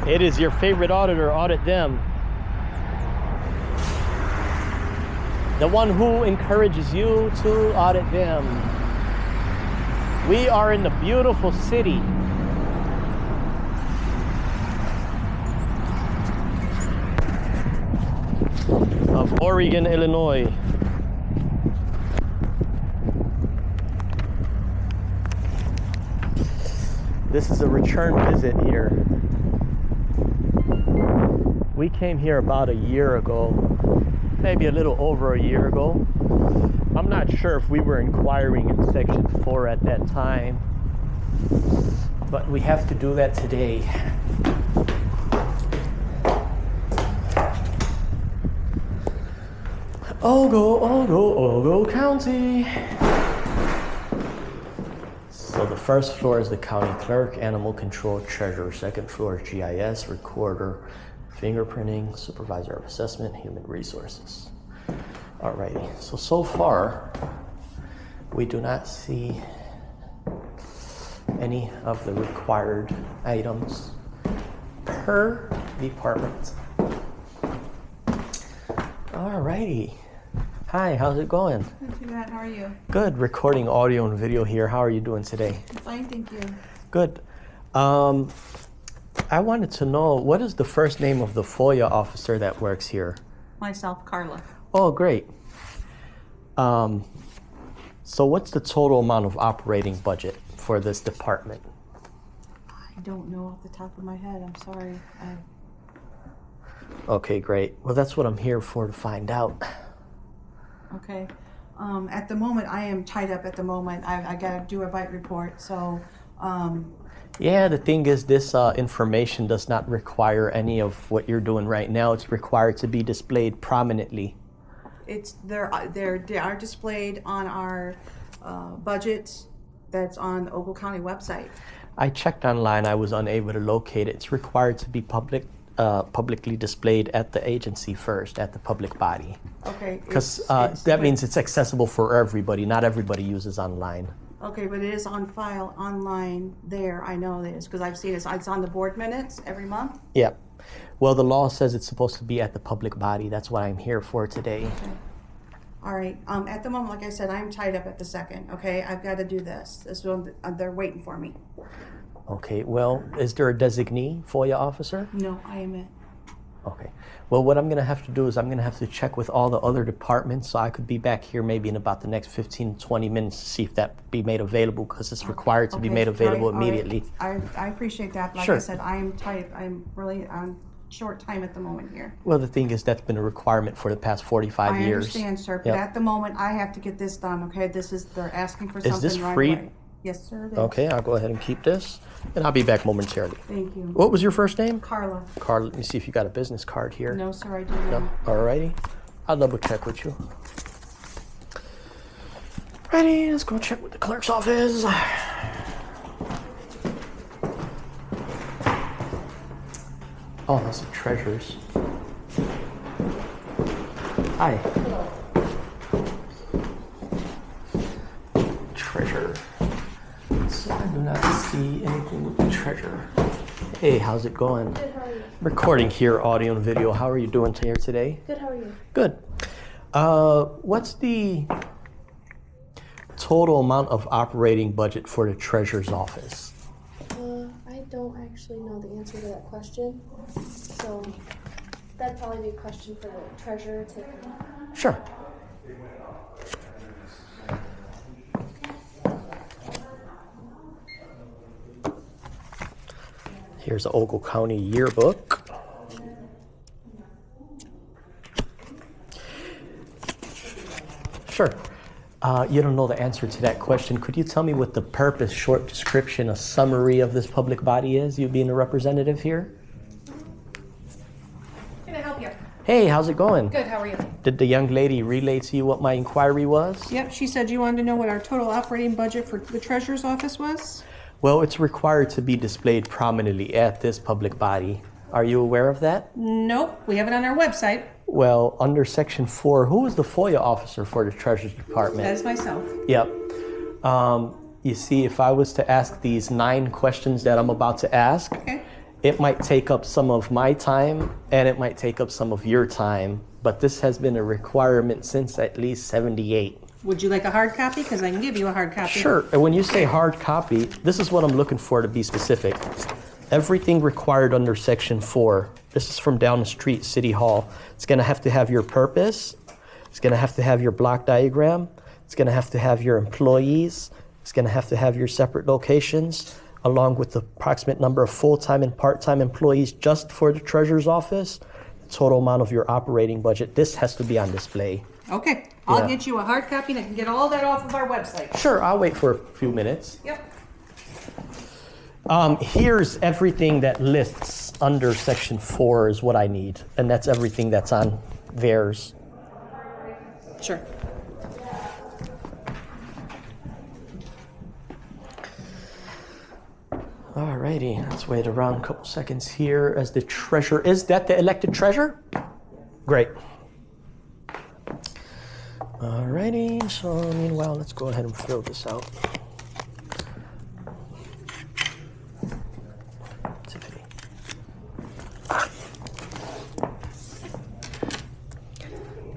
It is your favorite auditor, Audit Them. The one who encourages you to audit them. We are in the beautiful city of Oregon, Illinois. This is a return visit here. We came here about a year ago, maybe a little over a year ago. I'm not sure if we were inquiring in section 4 at that time, but we have to do that today. Ogle County. So the first floor is the county clerk, animal control, treasurer. Second floor is GIS, recorder, fingerprinting, supervisor of assessment, human resources. Alrighty, so far, we do not see any of the required items per department. Alrighty. Hi, how's it going? Not too bad. How are you? Good. Recording audio and video here. How are you doing today? I'm fine, thank you. Good. I wanted to know, what is the first name of the FOIA officer that works here? Myself, Carla. Oh, great. So what's the total amount of operating budget for this department? I don't know off the top of my head. I'm sorry. Okay, great. Well, that's what I'm here for, to find out. Okay. At the moment, I am tied up at the moment. I got to do a bite report, so... Yeah, the thing is, this information does not require any of what you're doing right now. It's required to be displayed prominently. They are displayed on our budget that's on the Ogle County website. I checked online. I was unable to locate it. It's required to be publicly displayed at the agency first, at the public body. Okay. Because that means it's accessible for everybody. Not everybody uses online. Okay, but it is on file online there. I know it is because I've seen it. It's on the board minutes every month. Yeah. Well, the law says it's supposed to be at the public body. That's what I'm here for today. Okay. All right. At the moment, like I said, I'm tied up at the second. Okay, I've got to do this. This one, they're waiting for me. Okay. Well, is there a designee FOIA officer? No, I am it. Okay. Well, what I'm going to have to do is I'm going to have to check with all the other departments, so I could be back here maybe in about the next 15, 20 minutes to see if that be made available, because it's required to be made available immediately. I appreciate that. Like Sure. I said, I am tight. I'm really on short time at the moment here. Well, the thing is, that's been a requirement for the past 45 years. I understand, sir, but Yep. at the moment, I have to get this done, okay? They're asking for something this right free? away. Yes, sir, it is. Okay, I'll go ahead and keep this, and I'll be back momentarily. Thank you. What was your first name? Carla. Carl, let me see if you got a business card here. No, sir, I do Yep. not. Alrighty. I'll double check with you. Ready, let's go check with the clerk's office. Oh, that's the treasurer's. Hi. Treasurer. So I do not see anything with the treasurer. Hey, how's it going? Good, how are you? Recording here, audio and video. How are you doing here today? Good, how are you? Good. What's the total amount of operating budget for the treasurer's office? I don't actually know the answer to that question, so that'd probably be a question for the treasurer to... Sure. Here's the Ogle County yearbook. Sure. You don't know the answer to that question. Could you tell me what the purpose, short description, a summary of this public body is, you being a representative here? Can I help you? Hey, how's it going? Good, how are you? Did the young lady relay to you what my inquiry was? Yep, she said you wanted to know what our total operating budget for the treasurer's office was? Well, it's required to be displayed prominently at this public body. Are you aware of that? Nope, we have it on our website. Well, under section 4, who is the FOIA officer for the Treasury Department? That is myself. Yep. You see, if I was to ask these 9 questions that I'm about to ask, Okay. it might take up some of my time and it might take up some of your time, but this has been a requirement since at least 78. Would you like a hard copy? Because I can give you a hard copy. Sure. And when you say hard copy, this is what I'm looking for to be specific. Everything required under Section 4, this is from down the street, City Hall. It's going to have your purpose. It's going to have your block diagram. It's going to have your employees. It's going to have your separate locations, along with the approximate number of full-time and part-time employees just for the treasurer's office, the total amount of your operating budget. This has to be on display. Okay, I'll Yeah. get you a hard copy and I can get all that off of our website. Sure, I'll wait for a few minutes. Yep. Here's everything that lists under Section 4 is what I need, and that's everything that's on theirs. Sure. Alrighty, let's wait around a couple seconds here as the treasurer. Is that the elected treasurer? Great. Alrighty, so meanwhile, let's go ahead and fill this out. Tiffany.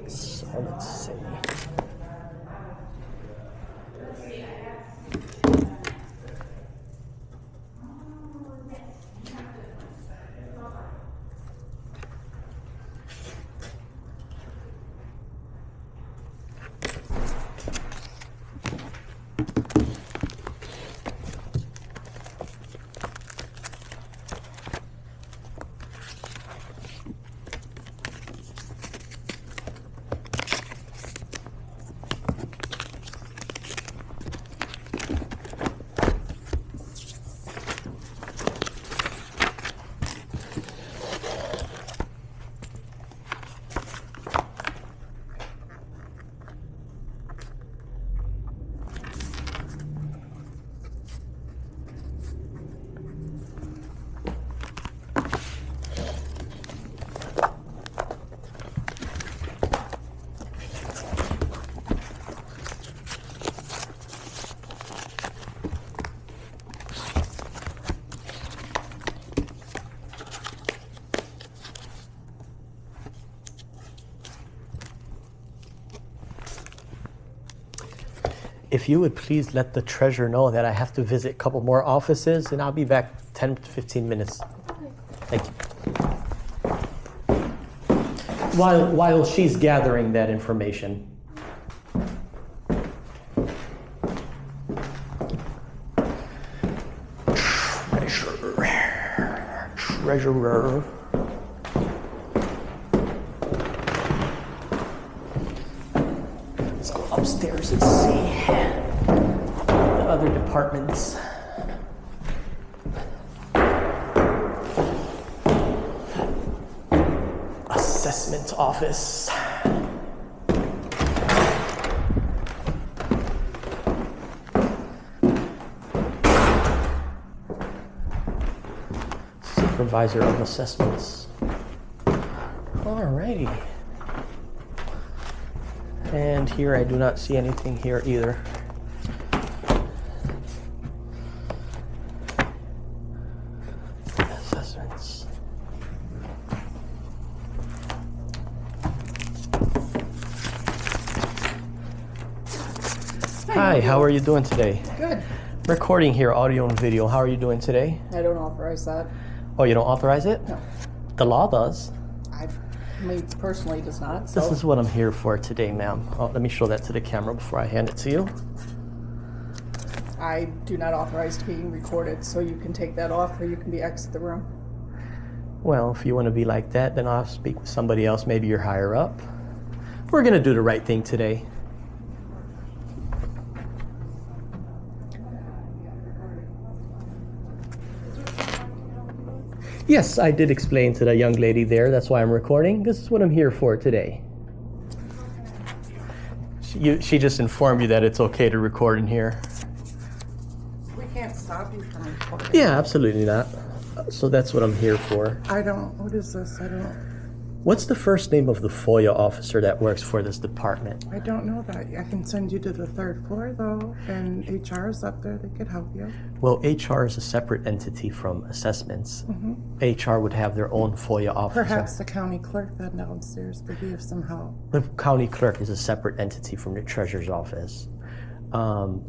So let's see. If you would please let the treasurer know that I have to visit a couple more offices, and I'll be back 10 to 15 minutes. Thank you. While she's gathering that information. Treasurer. Let's go upstairs and see the other departments. Assessment office. Supervisor of assessments. Alrighty. And here I do not see anything here either. Assessments. Hi, how are you doing today? Good. Recording here, audio and video. How are you doing today? I don't authorize that. Oh, you don't authorize it? No. The law does. Me personally does not. This So is what I'm here for today, ma'am. Oh, let me show that to the camera before I hand it to you. I do not authorize being recorded, so you can take that off or you can be exit the room. Well, if you want to be like that, then I'll speak with somebody else. Maybe you're higher up. We're going to do the right thing today. Yes, I did explain to the young lady there. That's why I'm recording. This is what I'm here for today. She just informed you that it's okay to record in here. We can't stop you from recording. Yeah, absolutely not. So that's what I'm here for. I don't. What is this? I don't. What's the first name of the FOIA officer that works for this department? I don't know that. I can send you to the third floor though, and HR is up there. They could help you. Well, HR is a separate entity from assessments. HR would have their own FOIA officer. Perhaps the county clerk then downstairs could be of some help. The county clerk is a separate entity from the treasurer's office.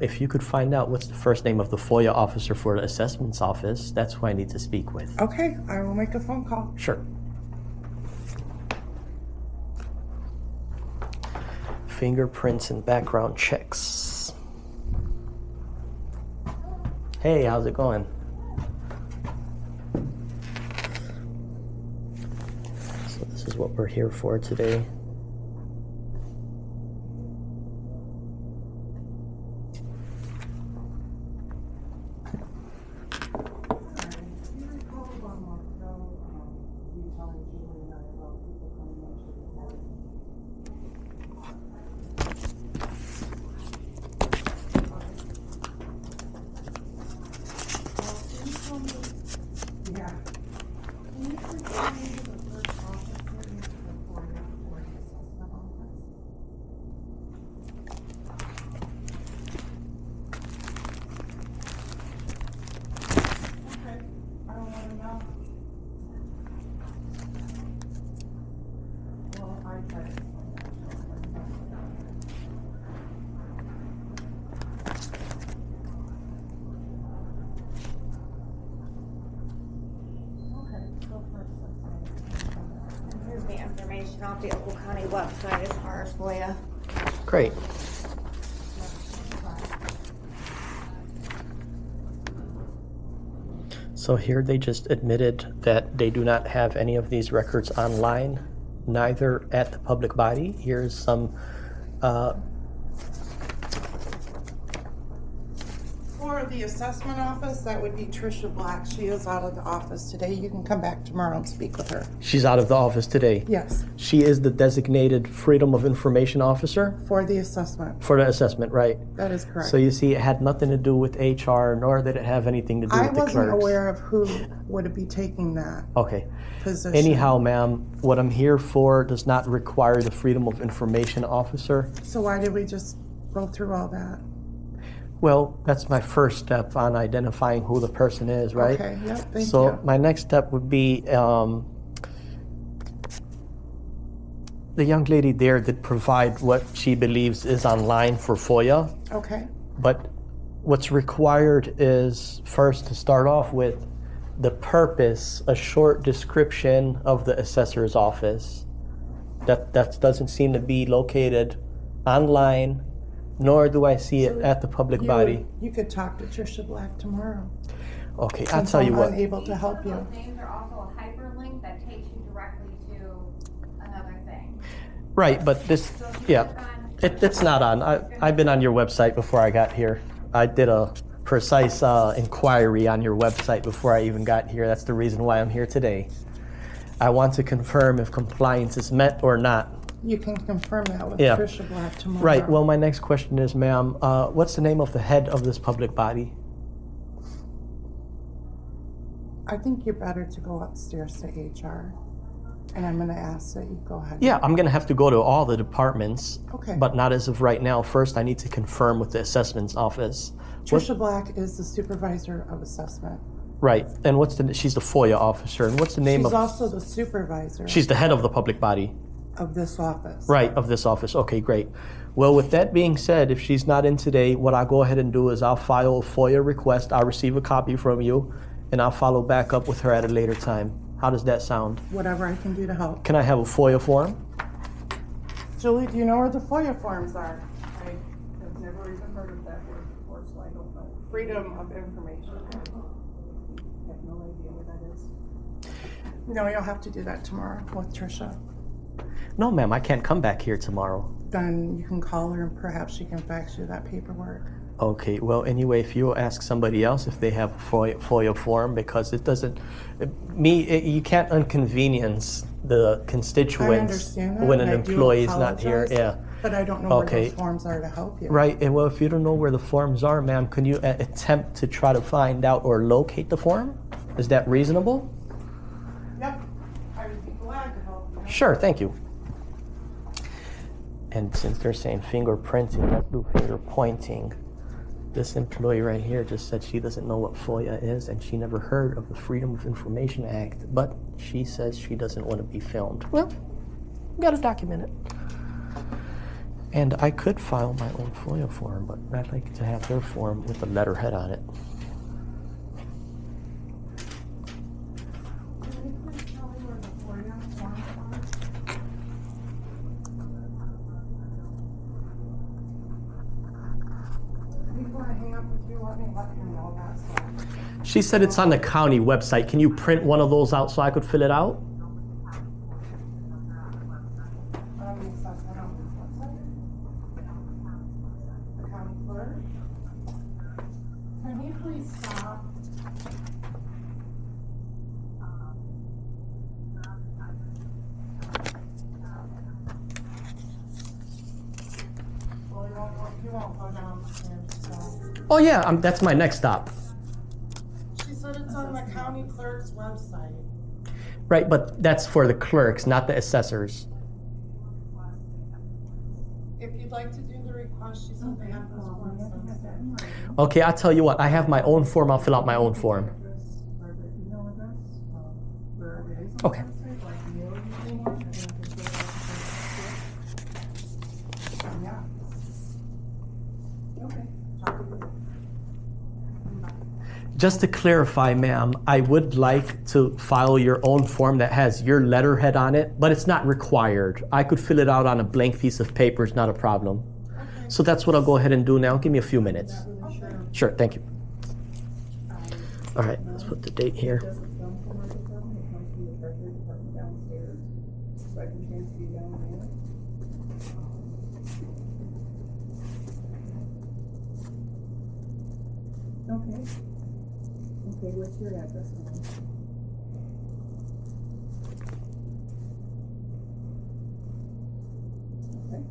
If you could find out what's the first name of the FOIA officer for the assessments office, that's who I need to speak with. Okay, I will make a phone call. Sure. Fingerprints and background checks. Hey, how's it going? So this is what we're here for today. Here's the information off the Ogle County website as far as FOIA. Great. So here they just admitted that they do not have any of these records online, neither at the public body. Here's some For the assessment office, that would be Tricia Black. She is out of the office today. You can come back tomorrow and speak with her. she's out of the office today. Yes, She is the designated Freedom of Information Officer for the assessment. for the assessment, right? That is correct. So you see, it had nothing to do with HR, nor did it have anything to do I with the wasn't clerks. aware of who would be taking that Okay. position. Anyhow, ma'am, what I'm here for does not require the Freedom of Information Officer. So why did we just go through all that? Well, that's my first step on identifying who the person is, right? Okay, yep, thank So you. my next step would be the young lady there did provide what she believes is online for FOIA, Okay, but what's required is first to start off with the purpose, a short description of the assessor's office. That doesn't seem to be located online, nor do I see it at the public body. You could talk to Tricia Black tomorrow. Okay, I'll Since tell you I'm what. unable to help you. Those names are also a hyperlink that takes you directly to another thing. Right, but this, So if you yeah, click on it's not on. I've been on your website before I got here. I did a precise inquiry on your website before I even got here. That's the reason why I'm here today. I want to confirm if compliance is met or not. You can confirm that with Yeah. Tricia Black tomorrow. Right, well, my next question is, ma'am, what's the name of the head of this public body? I think you're better to go upstairs to HR. And I'm gonna ask that you go ahead. Yeah, I'm gonna have to go to all the departments, Okay. but not as of right now. First, I need to confirm with the assessments office. What- Tricia Black is the supervisor of assessment. Right, and she's the FOIA officer, and what's the name She's of? also the supervisor She's the head of the public body. of this office. Right, of this office. Okay, great. Well, with that being said, if she's not in today, what I'll go ahead and do is I'll file a FOIA request. I'll receive a copy from you, and I'll follow back up with her at a later time. How does that sound? Whatever I can do to help. Can I have a FOIA form? Julie, do you know where the FOIA forms are? I have never even heard of that word before, so I don't know. Freedom of information. I have no idea what that is. No, you'll have to do that tomorrow with Tricia. No, ma'am, I can't come back here tomorrow. Then you can call her and perhaps she can fax you that paperwork. Okay, well, anyway, if you'll ask somebody else if they have a FOIA form, because it doesn't, you can't inconvenience the I constituents understand that. when an and I do employee's not here. apologize, Yeah. But I don't know where Okay. those forms are to help you. Right, and well, if you don't know where the forms are, ma'am, can you attempt to try to find out or locate the form? Is that reasonable? Yep. I would be glad to help you. Sure, thank you. And since they're saying fingerprinting, let's do finger pointing. This employee right here just said she doesn't know what FOIA is and she never heard of the Freedom of Information Act, but she says she doesn't want to be filmed. Well, we gotta document it. And I could file my own FOIA form, but I'd like to have their form with the letterhead on it. Before I hang up with you, let me let you know that stuff. She said it's on the county website. Can you print one of those out so I could fill it out? The assessment office website? The county clerk? Can you please stop? Well, you won't go downstairs, so. Oh yeah, that's my next stop. She said it's on the county clerk's website. Right, but that's for the clerks, not the assessors. If you'd like to do the request, she said they have those forms downstairs. Okay, I'll tell you what, I have my own form, I'll fill out my own form. Okay. Just to clarify, ma'am, I would like to file your own form that has your letterhead on it, but it's not required. I could fill it out on a blank piece of paper, it's not a problem. So that's what I'll go ahead and do now. Give me a few minutes. Sure, thank you. All right, let's put the date here. Okay. Okay, what's your address now? Okay.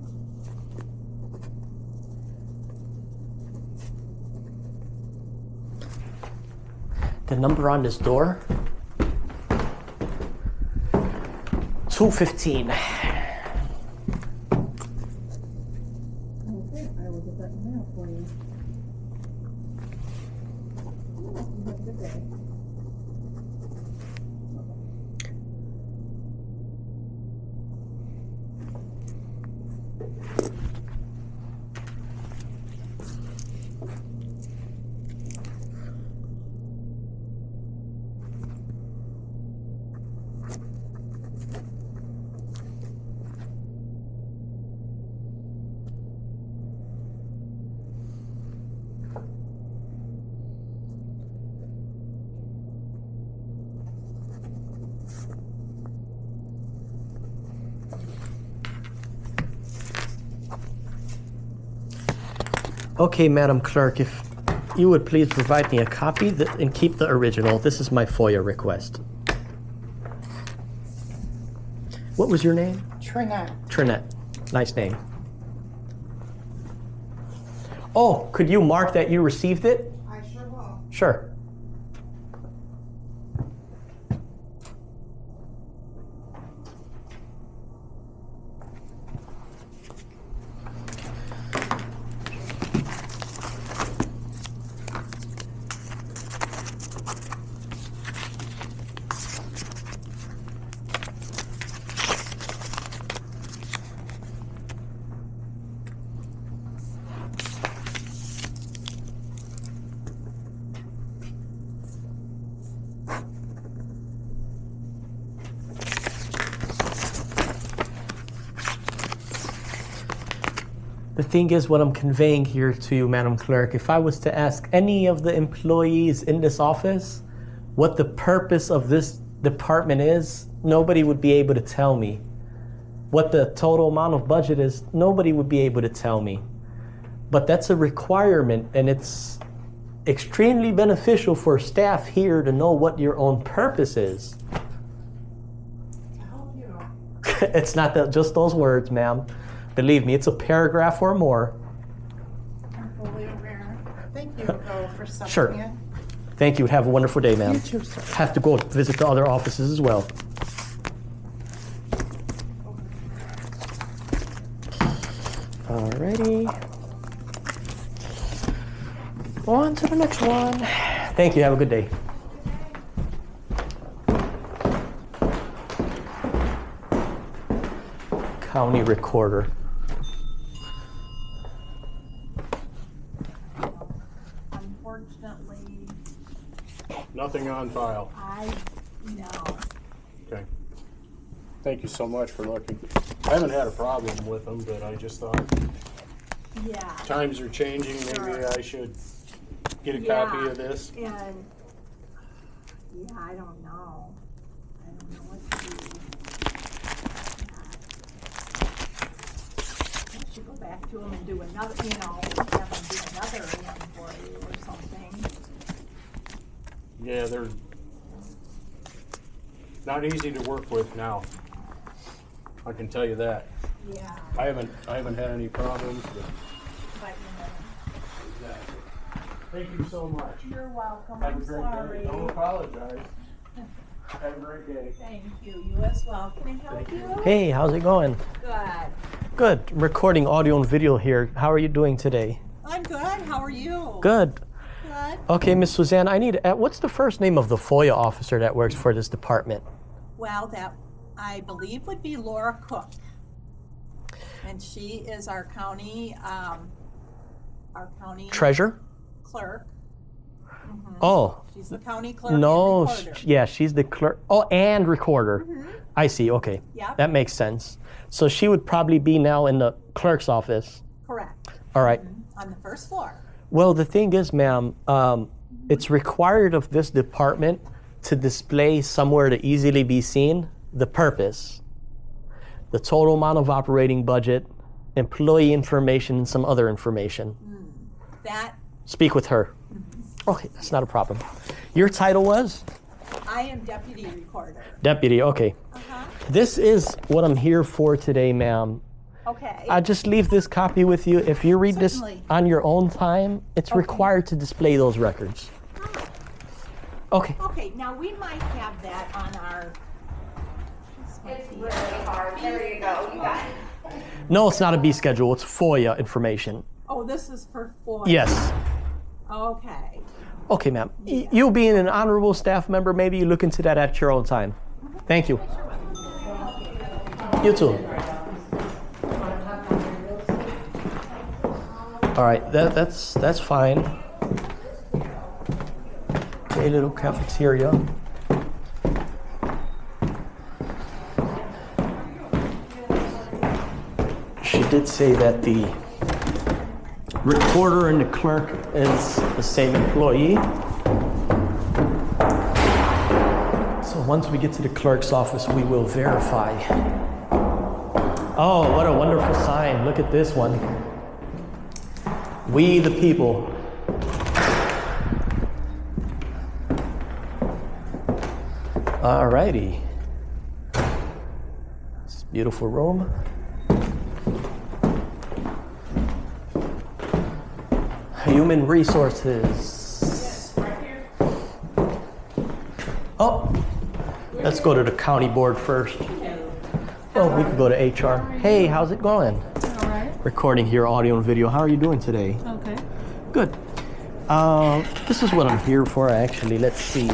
The number on this door, 215. Okay, I will get that in the mail for you. You have a good day. Okay, Madam Clerk, if you would please provide me a copy and keep the original. This is my FOIA request. What was your name? Trinette. Trinette. Nice name. Oh, could you mark that you received it? I sure will. Sure. The thing is, what I'm conveying here to you, Madam Clerk, if I was to ask any of the employees in this office what the purpose of this department is, nobody would be able to tell me. What the total amount of budget is, nobody would be able to tell me. But that's a requirement, and it's extremely beneficial for staff here to know what your own purpose is. To help you. It's not just those words, ma'am. Believe me, it's a paragraph or more. I'm fully aware. Thank you, though, for stepping Sure. in. Thank you. Have a wonderful day, ma'am. You too, sir. Have to go visit the other offices as well. Alrighty. On to the next one. Thank you. Have a good day. County recorder. Unfortunately, Nothing on file. I know. Okay. Thank you so much for looking. I haven't had a problem with them, but I just thought Yeah. times are changing. Maybe I should get a copy of this. And yeah, I don't know. I don't know what to do. I should go back to them and do another, have them do another one for you or something. Yeah, they're not easy to work with now. I can tell you that. Yeah, I haven't had any problems, but but thank you so much. you're welcome. Have a I'm great sorry. day. Don't apologize. Have a great day. Thank you. You as well. Can I help you? Hey, how's it going? Good. Good. Recording audio and video here. How are you doing today? I'm good. How are you? Good. Good. Okay, Miss Suzanne, what's the first name of the FOIA officer that works for this department? Well, that I believe would be Laura Cook. And she is our county Treasurer? clerk. Oh, She's the county clerk and no. recorder. Yeah, she's the clerk. Oh, and recorder. I see. Okay. Yep. That makes sense. So she would probably be now in the clerk's office. Correct. All right. On the first floor. Well, the thing is, ma'am, it's required of this department to display somewhere to easily be seen the purpose, the total amount of operating budget, employee information, and some other information. That Speak with her. Okay, that's not a problem. Your title was? I am deputy recorder. Deputy, okay. This is what I'm here for today, ma'am. Okay. I just leave this copy with you. If you read Certainly. this on your own time, it's required to display those records. Okay. Okay, now we might have that on our. It's really hard. There you go. You got it. No, it's not a B schedule. It's FOIA information. Oh, this is for FOIA. Yes. Okay. Okay, ma'am. You being an honorable staff member, maybe you look into that at your own time. Thank you. You too. All right, that's fine. Okay, little cafeteria. She did say that the recorder and the clerk is the same employee. So once we get to the clerk's office, we will verify. Oh, what a wonderful sign. Look at this one. We the people. Alrighty. This beautiful room. Human resources. Oh, let's go to the county board first. Oh, we could go to HR. Hey, how's it going? All right. Recording here, audio and video. How are you doing today? Okay. Good. This is what I'm here for, actually. Let's see.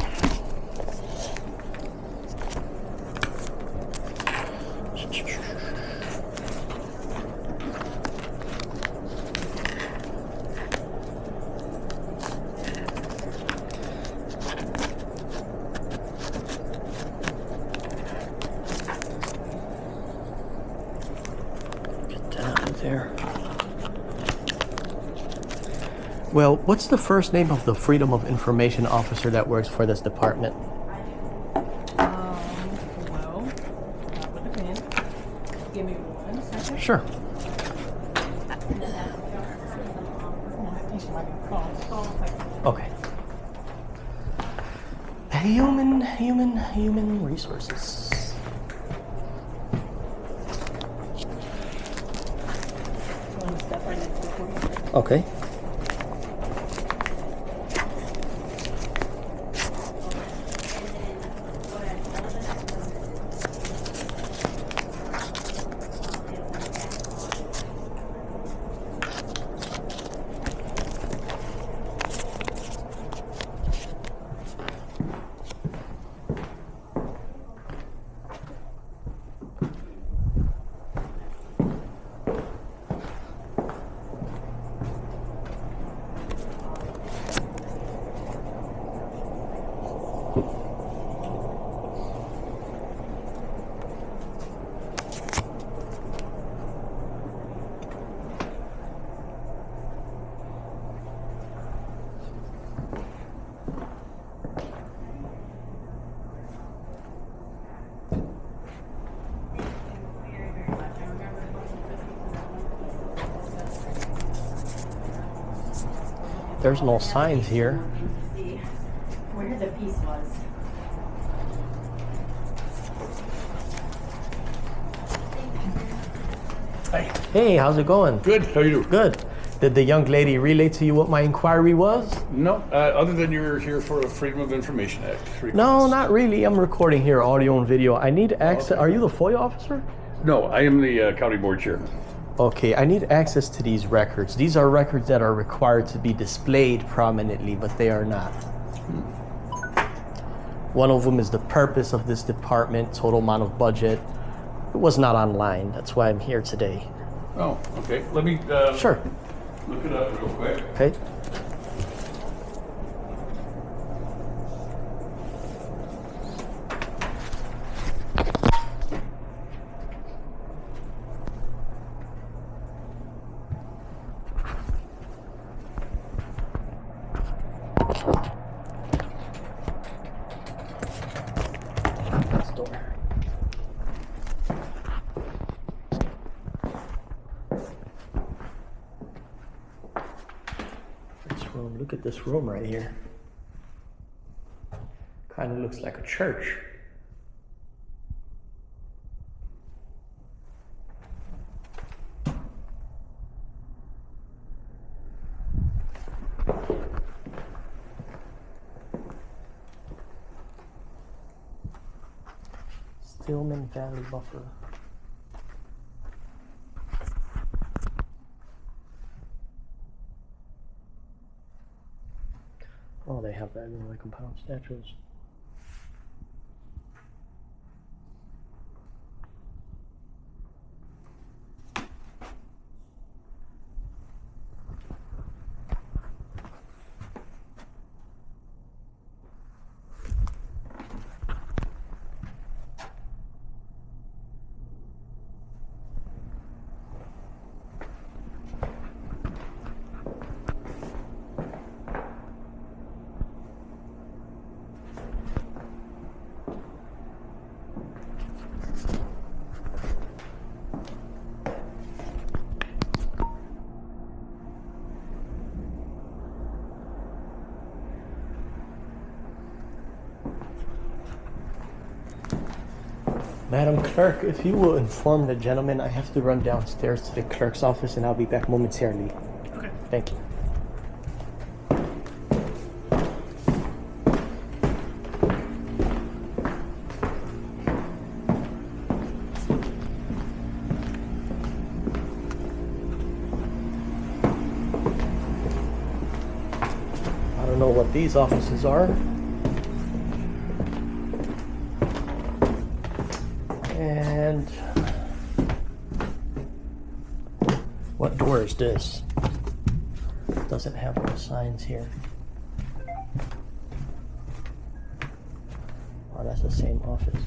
Get that out of there. Well, what's the first name of the Freedom of Information officer that works for this department? Well, that would depend. Give me 1 second. Sure. Okay. Human resources. Okay. There's no signs here. See where the piece was. Hey, how's it going? Good. How you doing? Good. Did the young lady relay to you what my inquiry was? No, other than you're here for a Freedom of Information Act request. No, not really. I'm recording here, audio and video. I need access. Okay. Are you the FOIA officer? No, I am the county board chairman. Okay, I need access to these records. These are records that are required to be displayed prominently, but they are not. One of them is the purpose of this department, total amount of budget. It was not online. That's why I'm here today. Oh, okay. Let me Sure. look it up real quick. Okay. This door. This room, look at this room right here. Kind of looks like a church. Stillman Valley Buffer. Oh, they have that in the compound statues. Madam Clerk, if you will inform the gentleman, I have to run downstairs to the clerk's office and I'll be back momentarily. Okay. Thank you. I don't know what these offices are. And what door is this? Doesn't have any signs here. Oh, that's the same office.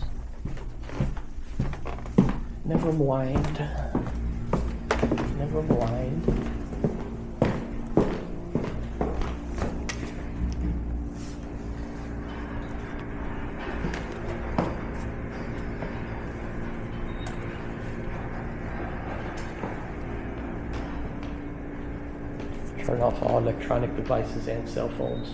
Never mind. Never mind. Turn off all electronic devices and cell phones.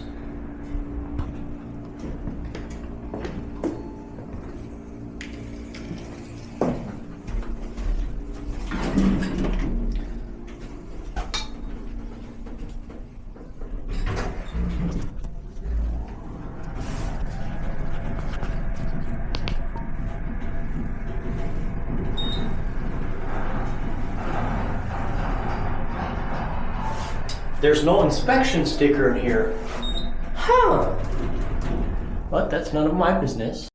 There's no inspection sticker in here. Huh. But that's none of my business.